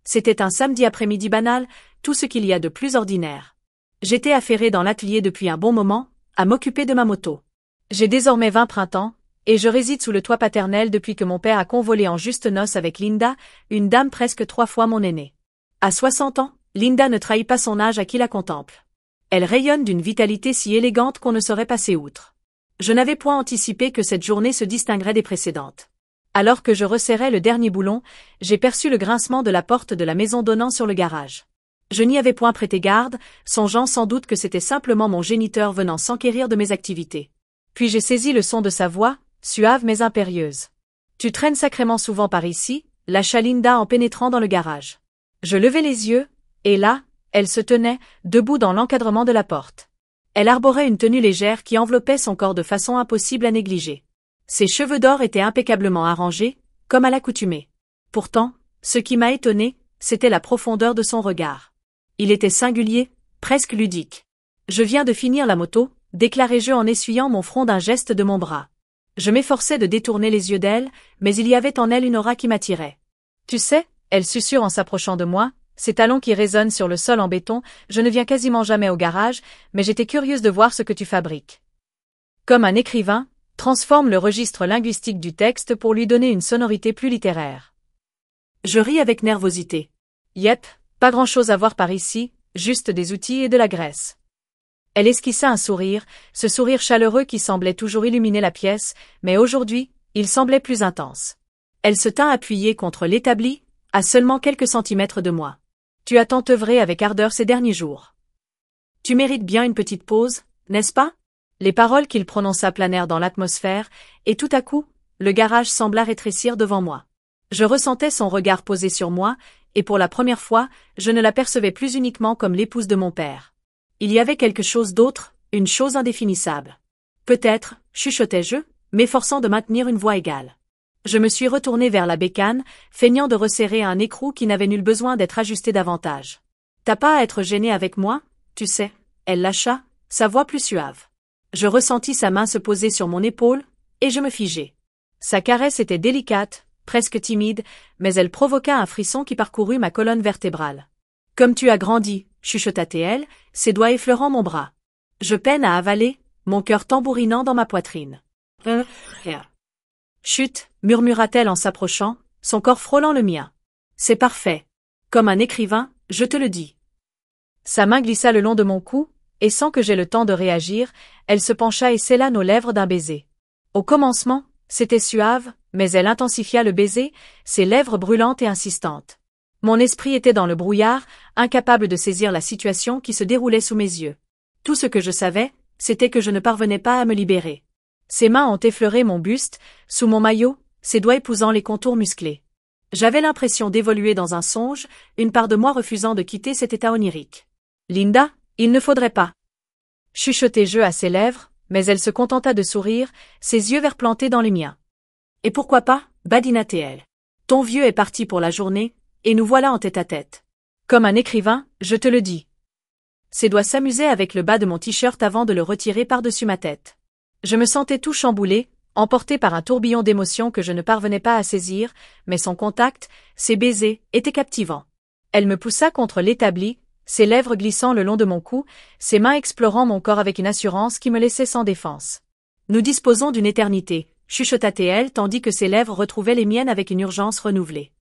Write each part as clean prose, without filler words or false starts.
C'était un samedi après-midi banal, tout ce qu'il y a de plus ordinaire. J'étais affairée dans l'atelier depuis un bon moment, à m'occuper de ma moto. J'ai désormais 20 printemps, et je réside sous le toit paternel depuis que mon père a convolé en juste noces avec Linda, une dame presque 3 fois mon aînée. À 60 ans, Linda ne trahit pas son âge à qui la contemple. Elle rayonne d'une vitalité si élégante qu'on ne saurait passer outre. Je n'avais point anticipé que cette journée se distinguerait des précédentes. Alors que je resserrais le dernier boulon, j'ai perçu le grincement de la porte de la maison donnant sur le garage. Je n'y avais point prêté garde, songeant sans doute que c'était simplement mon géniteur venant s'enquérir de mes activités. Puis j'ai saisi le son de sa voix, suave mais impérieuse. « Tu traînes sacrément souvent par ici ?» lâcha Linda en pénétrant dans le garage. Je levai les yeux, et là, elle se tenait, debout dans l'encadrement de la porte. Elle arborait une tenue légère qui enveloppait son corps de façon impossible à négliger. Ses cheveux d'or étaient impeccablement arrangés, comme à l'accoutumée. Pourtant, ce qui m'a étonné, c'était la profondeur de son regard. Il était singulier, presque ludique. « Je viens de finir la moto », déclarai-je en essuyant mon front d'un geste de mon bras. Je m'efforçais de détourner les yeux d'elle, mais il y avait en elle une aura qui m'attirait. « Tu sais », elle susurre en s'approchant de moi, ses talons qui résonnent sur le sol en béton, je ne viens quasiment jamais au garage, mais j'étais curieuse de voir ce que tu fabriques. Comme un écrivain, transforme le registre linguistique du texte pour lui donner une sonorité plus littéraire. Je ris avec nervosité. Yep, pas grand-chose à voir par ici, juste des outils et de la graisse. Elle esquissa un sourire, ce sourire chaleureux qui semblait toujours illuminer la pièce, mais aujourd'hui, il semblait plus intense. Elle se tint appuyée contre l'établi, à seulement quelques centimètres de moi. Tu as tant œuvré avec ardeur ces derniers jours. Tu mérites bien une petite pause, n'est-ce pas? Les paroles qu'il prononça planèrent dans l'atmosphère, et tout à coup, le garage sembla rétrécir devant moi. Je ressentais son regard posé sur moi, et pour la première fois, je ne l'apercevais plus uniquement comme l'épouse de mon père. Il y avait quelque chose d'autre, une chose indéfinissable. Peut-être, chuchotai-je, m'efforçant de maintenir une voix égale. Je me suis retourné vers la bécane, feignant de resserrer un écrou qui n'avait nul besoin d'être ajusté davantage. T'as pas à être gêné avec moi, tu sais, elle lâcha, sa voix plus suave. Je ressentis sa main se poser sur mon épaule, et je me figeai. Sa caresse était délicate, presque timide, mais elle provoqua un frisson qui parcourut ma colonne vertébrale. Comme tu as grandi, chuchota-t-elle, ses doigts effleurant mon bras. Je peine à avaler, mon cœur tambourinant dans ma poitrine. Chut, murmura-t-elle en s'approchant, son corps frôlant le mien. C'est parfait. Comme un écrivain, je te le dis. Sa main glissa le long de mon cou, et sans que j'aie le temps de réagir, elle se pencha et scella nos lèvres d'un baiser. Au commencement, c'était suave, mais elle intensifia le baiser, ses lèvres brûlantes et insistantes. Mon esprit était dans le brouillard, incapable de saisir la situation qui se déroulait sous mes yeux. Tout ce que je savais, c'était que je ne parvenais pas à me libérer. Ses mains ont effleuré mon buste, sous mon maillot, ses doigts épousant les contours musclés. J'avais l'impression d'évoluer dans un songe, une part de moi refusant de quitter cet état onirique. Linda, il ne faudrait pas. Chuchotai-je à ses lèvres, mais elle se contenta de sourire, ses yeux verts plantés dans les miens. Et pourquoi pas, badina-t-elle. Ton vieux est parti pour la journée, et nous voilà en tête-à-tête. Comme un écrivain, je te le dis. Ses doigts s'amusaient avec le bas de mon t-shirt avant de le retirer par-dessus ma tête. Je me sentais tout chamboulé, emporté par un tourbillon d'émotions que je ne parvenais pas à saisir, mais son contact, ses baisers, étaient captivants. Elle me poussa contre l'établi, ses lèvres glissant le long de mon cou, ses mains explorant mon corps avec une assurance qui me laissait sans défense. Nous disposons d'une éternité, chuchota-t-elle tandis que ses lèvres retrouvaient les miennes avec une urgence renouvelée.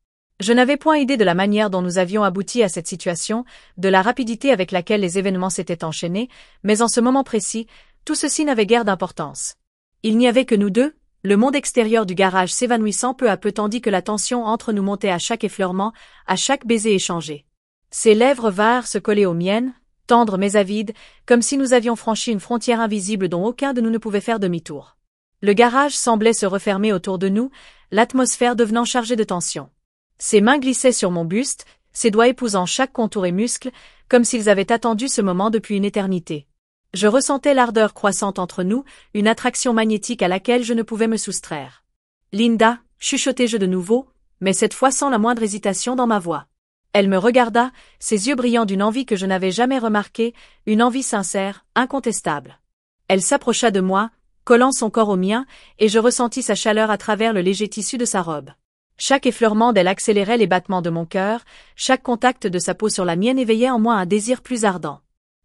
Je n'avais point idée de la manière dont nous avions abouti à cette situation, de la rapidité avec laquelle les événements s'étaient enchaînés, mais en ce moment précis, tout ceci n'avait guère d'importance. Il n'y avait que nous deux, le monde extérieur du garage s'évanouissant peu à peu tandis que la tension entre nous montait à chaque effleurement, à chaque baiser échangé. Ses lèvres vinrent se coller aux miennes, tendres mais avides, comme si nous avions franchi une frontière invisible dont aucun de nous ne pouvait faire demi-tour. Le garage semblait se refermer autour de nous, l'atmosphère devenant chargée de tension. Ses mains glissaient sur mon buste, ses doigts épousant chaque contour et muscle, comme s'ils avaient attendu ce moment depuis une éternité. Je ressentais l'ardeur croissante entre nous, une attraction magnétique à laquelle je ne pouvais me soustraire. Linda, chuchotai-je de nouveau, mais cette fois sans la moindre hésitation dans ma voix. Elle me regarda, ses yeux brillants d'une envie que je n'avais jamais remarquée, une envie sincère, incontestable. Elle s'approcha de moi, collant son corps au mien, et je ressentis sa chaleur à travers le léger tissu de sa robe. Chaque effleurement d'elle accélérait les battements de mon cœur, chaque contact de sa peau sur la mienne éveillait en moi un désir plus ardent.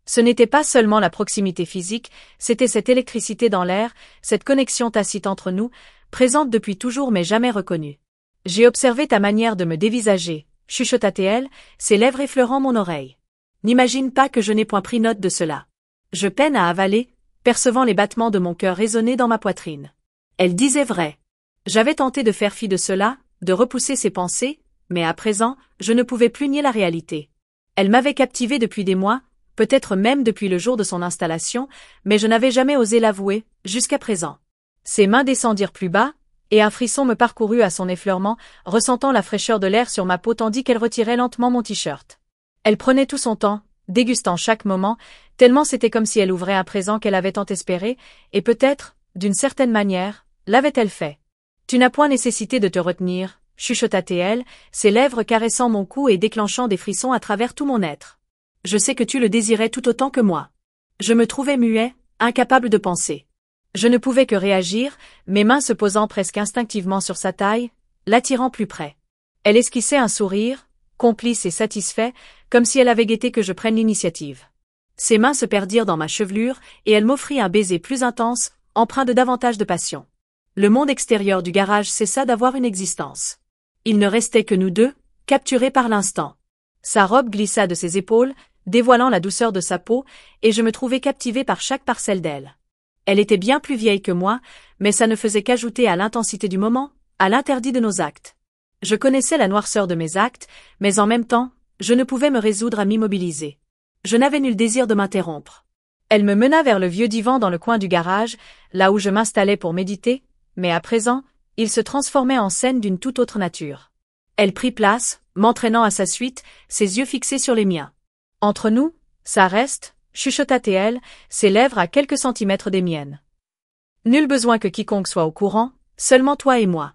Ce n'était pas seulement la proximité physique, c'était cette électricité dans l'air, cette connexion tacite entre nous, présente depuis toujours mais jamais reconnue. J'ai observé ta manière de me dévisager, chuchota-t-elle, ses lèvres effleurant mon oreille. N'imagine pas que je n'ai point pris note de cela. Je peine à avaler, percevant les battements de mon cœur résonner dans ma poitrine. Elle disait vrai. J'avais tenté de faire fi de cela, de repousser ses pensées, mais à présent, je ne pouvais plus nier la réalité. Elle m'avait captivé depuis des mois, peut-être même depuis le jour de son installation, mais je n'avais jamais osé l'avouer, jusqu'à présent. Ses mains descendirent plus bas, et un frisson me parcourut à son effleurement, ressentant la fraîcheur de l'air sur ma peau tandis qu'elle retirait lentement mon t-shirt. Elle prenait tout son temps, dégustant chaque moment, tellement c'était comme si elle ouvrait un présent qu'elle avait tant espéré, et peut-être, d'une certaine manière, l'avait-elle fait. Tu n'as point nécessité de te retenir, chuchota-t-elle, ses lèvres caressant mon cou et déclenchant des frissons à travers tout mon être. Je sais que tu le désirais tout autant que moi. Je me trouvais muet, incapable de penser. Je ne pouvais que réagir, mes mains se posant presque instinctivement sur sa taille, l'attirant plus près. Elle esquissait un sourire, complice et satisfait, comme si elle avait guetté que je prenne l'initiative. Ses mains se perdirent dans ma chevelure, et elle m'offrit un baiser plus intense, empreint de davantage de passion. Le monde extérieur du garage cessa d'avoir une existence. Il ne restait que nous deux, capturés par l'instant. Sa robe glissa de ses épaules, dévoilant la douceur de sa peau, et je me trouvais captivé par chaque parcelle d'elle. Elle était bien plus vieille que moi, mais ça ne faisait qu'ajouter à l'intensité du moment, à l'interdit de nos actes. Je connaissais la noirceur de mes actes, mais en même temps, je ne pouvais me résoudre à m'immobiliser. Je n'avais nul désir de m'interrompre. Elle me mena vers le vieux divan dans le coin du garage, là où je m'installais pour méditer, mais à présent, il se transformait en scène d'une toute autre nature. Elle prit place, m'entraînant à sa suite, ses yeux fixés sur les miens. Entre nous, ça reste, chuchota-t-elle, ses lèvres à quelques centimètres des miennes. Nul besoin que quiconque soit au courant, seulement toi et moi.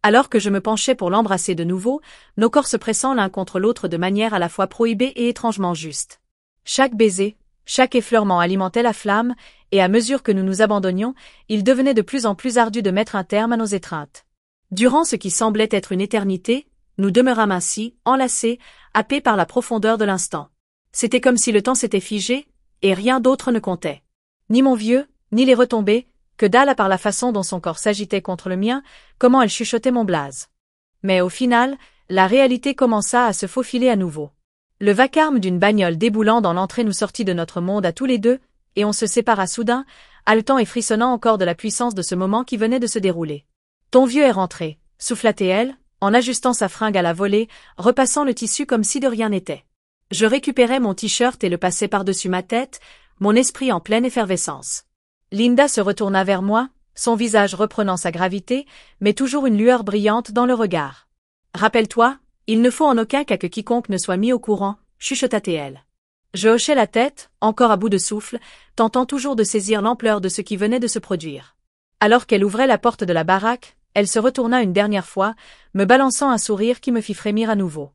Alors que je me penchais pour l'embrasser de nouveau, nos corps se pressant l'un contre l'autre de manière à la fois prohibée et étrangement juste. Chaque baiser, chaque effleurement alimentait la flamme, et à mesure que nous nous abandonnions, il devenait de plus en plus ardu de mettre un terme à nos étreintes. Durant ce qui semblait être une éternité, nous demeurâmes ainsi, enlacés, happés par la profondeur de l'instant. C'était comme si le temps s'était figé, et rien d'autre ne comptait. Ni mon vieux, ni les retombées, que dalle à part la façon dont son corps s'agitait contre le mien, comment elle chuchotait mon blaze. Mais au final, la réalité commença à se faufiler à nouveau. Le vacarme d'une bagnole déboulant dans l'entrée nous sortit de notre monde à tous les deux, et on se sépara soudain, haletant et frissonnant encore de la puissance de ce moment qui venait de se dérouler. Ton vieux est rentré, souffla-t-elle, en ajustant sa fringue à la volée, repassant le tissu comme si de rien n'était. Je récupérais mon t-shirt et le passai par-dessus ma tête, mon esprit en pleine effervescence. Linda se retourna vers moi, son visage reprenant sa gravité, mais toujours une lueur brillante dans le regard. Rappelle-toi, il ne faut en aucun cas que quiconque ne soit mis au courant, chuchota-t-elle. Je hochai la tête, encore à bout de souffle, tentant toujours de saisir l'ampleur de ce qui venait de se produire. Alors qu'elle ouvrait la porte de la baraque, elle se retourna une dernière fois, me balançant un sourire qui me fit frémir à nouveau.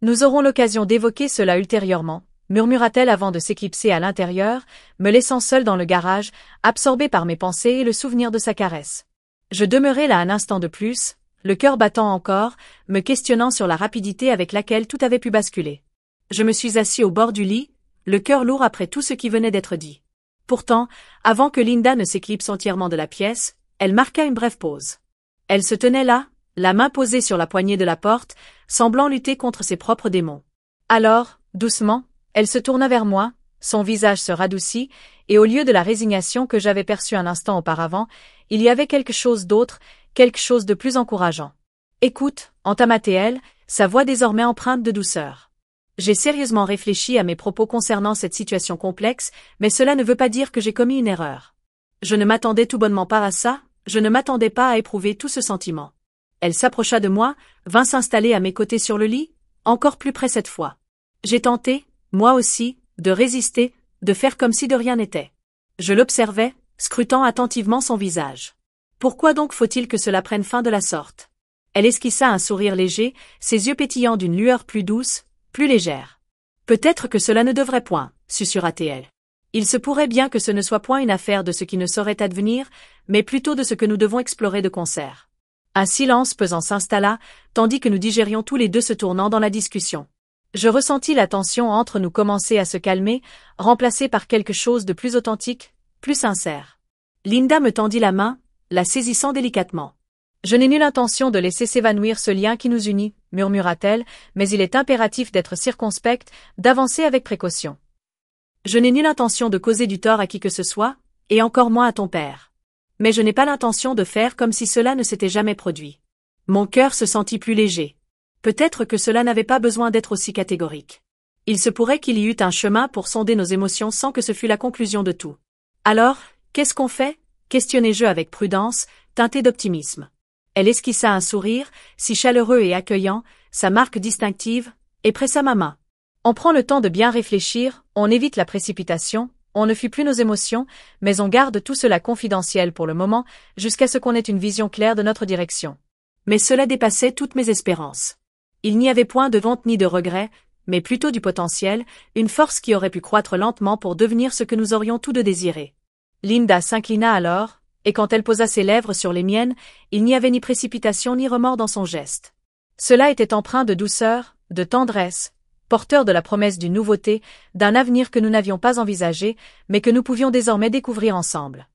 Nous aurons l'occasion d'évoquer cela ultérieurement, murmura-t-elle avant de s'éclipser à l'intérieur, me laissant seul dans le garage, absorbé par mes pensées et le souvenir de sa caresse. Je demeurai là un instant de plus, le cœur battant encore, me questionnant sur la rapidité avec laquelle tout avait pu basculer. Je me suis assis au bord du lit, le cœur lourd après tout ce qui venait d'être dit. Pourtant, avant que Linda ne s'éclipse entièrement de la pièce, elle marqua une brève pause. Elle se tenait là, la main posée sur la poignée de la porte, semblant lutter contre ses propres démons. Alors, doucement, elle se tourna vers moi, son visage se radoucit, et au lieu de la résignation que j'avais perçue un instant auparavant, il y avait quelque chose d'autre, quelque chose de plus encourageant. Écoute, entama-t-elle, sa voix désormais empreinte de douceur. J'ai sérieusement réfléchi à mes propos concernant cette situation complexe, mais cela ne veut pas dire que j'ai commis une erreur. Je ne m'attendais tout bonnement pas à ça, je ne m'attendais pas à éprouver tout ce sentiment. Elle s'approcha de moi, vint s'installer à mes côtés sur le lit, encore plus près cette fois. J'ai tenté, moi aussi, de résister, de faire comme si de rien n'était. Je l'observais, scrutant attentivement son visage. Pourquoi donc faut-il que cela prenne fin de la sorte? Elle esquissa un sourire léger, ses yeux pétillant d'une lueur plus douce, plus légère. Peut-être que cela ne devrait point, susurra-t-elle. Il se pourrait bien que ce ne soit point une affaire de ce qui ne saurait advenir, mais plutôt de ce que nous devons explorer de concert. Un silence pesant s'installa, tandis que nous digérions tous les deux se tournant dans la discussion. Je ressentis la tension entre nous commencer à se calmer, remplacée par quelque chose de plus authentique, plus sincère. Linda me tendit la main, la saisissant délicatement. « Je n'ai nulle intention de laisser s'évanouir ce lien qui nous unit, » murmura-t-elle, « mais il est impératif d'être circonspecte, d'avancer avec précaution. Je n'ai nulle intention de causer du tort à qui que ce soit, et encore moins à ton père. Mais je n'ai pas l'intention de faire comme si cela ne s'était jamais produit. » Mon cœur se sentit plus léger. Peut-être que cela n'avait pas besoin d'être aussi catégorique. Il se pourrait qu'il y eût un chemin pour sonder nos émotions sans que ce fût la conclusion de tout. « Alors, qu'est-ce qu'on fait ?» questionnai-je avec prudence, teinté d'optimisme. Elle esquissa un sourire, si chaleureux et accueillant, sa marque distinctive, et pressa ma main. On prend le temps de bien réfléchir, on évite la précipitation, on ne fuit plus nos émotions, mais on garde tout cela confidentiel pour le moment, jusqu'à ce qu'on ait une vision claire de notre direction. Mais cela dépassait toutes mes espérances. Il n'y avait point de honte ni de regret, mais plutôt du potentiel, une force qui aurait pu croître lentement pour devenir ce que nous aurions tous deux désiré. Linda s'inclina alors, et quand elle posa ses lèvres sur les miennes, il n'y avait ni précipitation ni remords dans son geste. Cela était empreint de douceur, de tendresse, porteur de la promesse d'une nouveauté, d'un avenir que nous n'avions pas envisagé, mais que nous pouvions désormais découvrir ensemble.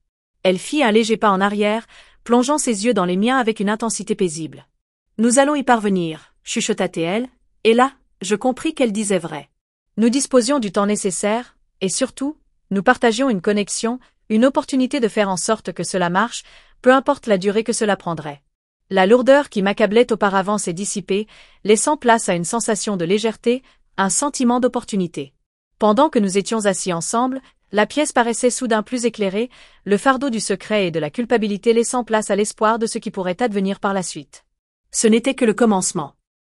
Elle fit un léger pas en arrière, plongeant ses yeux dans les miens avec une intensité paisible. « Nous allons y parvenir, » chuchota-t-elle, et là, je compris qu'elle disait vrai. Nous disposions du temps nécessaire, et surtout, nous partagions une connexion, une opportunité de faire en sorte que cela marche, peu importe la durée que cela prendrait. La lourdeur qui m'accablait auparavant s'est dissipée, laissant place à une sensation de légèreté, un sentiment d'opportunité. Pendant que nous étions assis ensemble, la pièce paraissait soudain plus éclairée, le fardeau du secret et de la culpabilité laissant place à l'espoir de ce qui pourrait advenir par la suite. Ce n'était que le commencement.